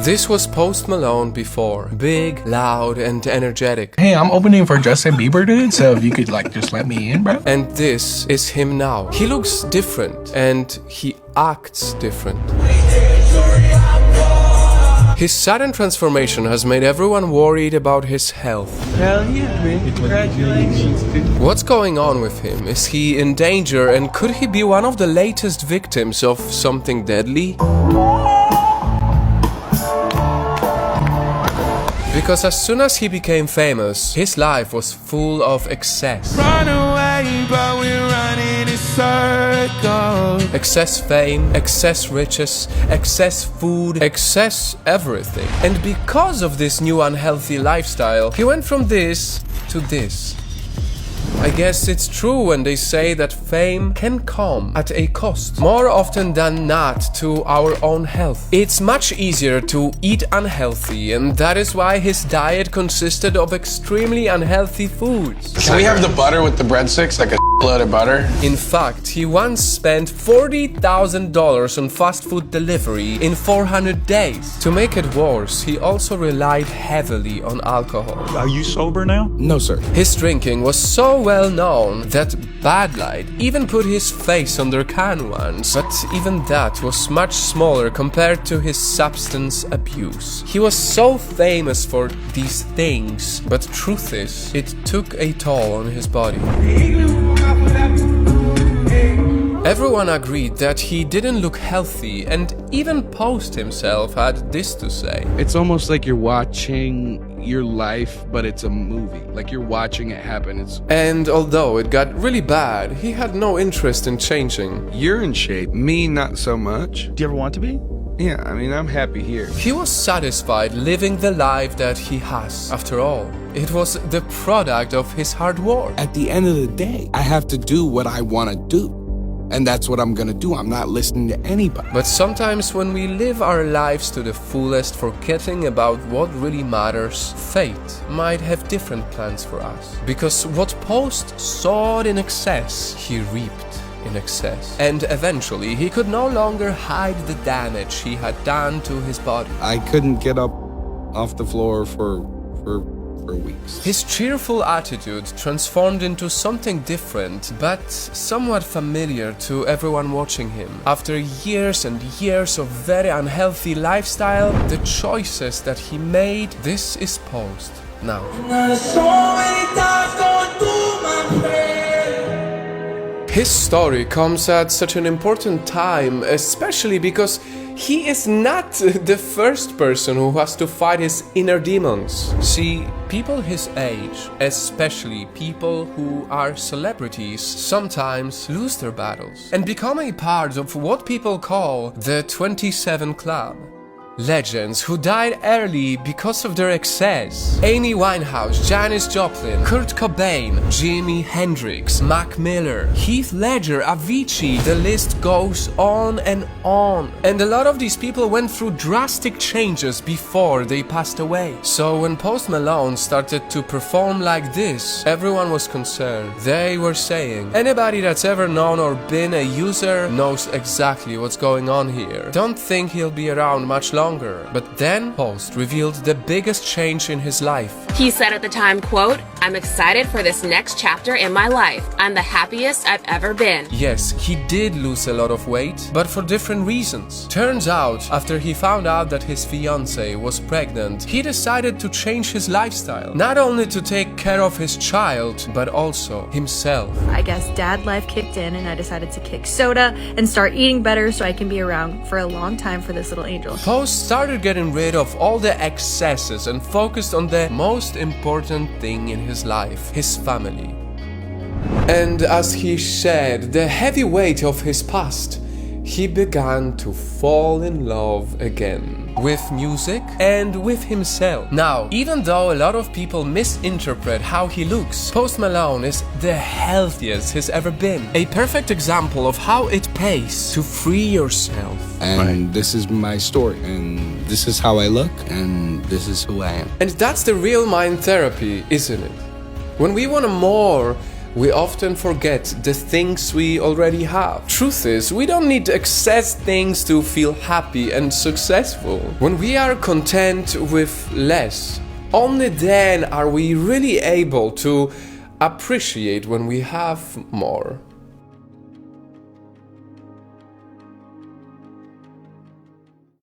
This was Post Malone before. Big, loud, and energetic. Hey, I'm opening for Justin Bieber, dude, so if you could, just let me in, bro. And this is him now. He looks different, and he acts different. His sudden transformation has made everyone worried about his health. Hell yeah, man. Congratulations, dude. What's going on with him? Is he in danger, and could he be one of the latest victims of something deadly? Because as soon as he became famous, his life was full of excess. Run away, but we're running in circles. Excess fame, excess riches, excess food, excess everything. And because of this new unhealthy lifestyle, he went from this to this. I guess it's true when they say that fame can come at a cost. More often than not to our own health. It's much easier to eat unhealthy, and that is why his diet consisted of extremely unhealthy foods. Can we have the butter with the breadsticks, like a load of butter? In fact, he once spent $40,000 on fast food delivery in 400 days. To make it worse, he also relied heavily on alcohol. Are you sober now? No, sir. His drinking was so well known that Bud Light even put his face on their can once, but even that was much smaller compared to his substance abuse. He was so famous for these things, but truth is, it took a toll on his body. Everyone agreed that he didn't look healthy, and even Post himself had this to say. It's almost like you're watching your life, but it's a movie. Like you're watching it happen. And although it got really bad, he had no interest in changing. You're in shape. Me, not so much. Do you ever want to be? Yeah, I mean, I'm happy here. He was satisfied living the life that he has. After all, it was the product of his hard work. At the end of the day, I have to do what I want to do. And that's what I'm gonna do. I'm not listening to anybody. But sometimes when we live our lives to the fullest, forgetting about what really matters, fate might have different plans for us. Because what Post sowed in excess, he reaped in excess. And eventually, he could no longer hide the damage he had done to his body. I couldn't get up off the floor for weeks. His cheerful attitude transformed into something different, but somewhat familiar to everyone watching him. After years and years of very unhealthy lifestyle, the choices that he made, this is Post now. His story comes at such an important time, especially because he is not the first person who has to fight his inner demons. See, people his age, especially people who are celebrities, sometimes lose their battles and become a part of what people call the 27 Club. Legends who died early because of their excess. Amy Winehouse, Janis Joplin, Kurt Cobain, Jimi Hendrix, Mac Miller, Heath Ledger, Avicii, the list goes on and on. And a lot of these people went through drastic changes before they passed away. So when Post Malone started to perform like this, everyone was concerned. They were saying, anybody that's ever known or been a user knows exactly what's going on here. Don't think he'll be around much longer. But then Post revealed the biggest change in his life. He said at the time, quote, "I'm excited for this next chapter in my life. I'm the happiest I've ever been." Yes, he did lose a lot of weight, but for different reasons. Turns out, after he found out that his fiancée was pregnant, he decided to change his lifestyle. Not only to take care of his child, but also himself. I guess dad life kicked in and I decided to kick soda and start eating better so I can be around for a long time for this little angel. Post started getting rid of all the excesses and focused on the most important thing in his life, his family. And as he shed the heavy weight of his past, he began to fall in love again. With music and with himself. Now, even though a lot of people misinterpret how he looks, Post Malone is the healthiest he's ever been. A perfect example of how it pays to free yourself. And this is my story, and this is how I look, and this is who I am. And that's the real mind therapy, isn't it? When we want more we often forget the things we already have. Truth is, we don't need excess things to feel happy and successful. When we are content with less, only then are we really able to appreciate when we have more.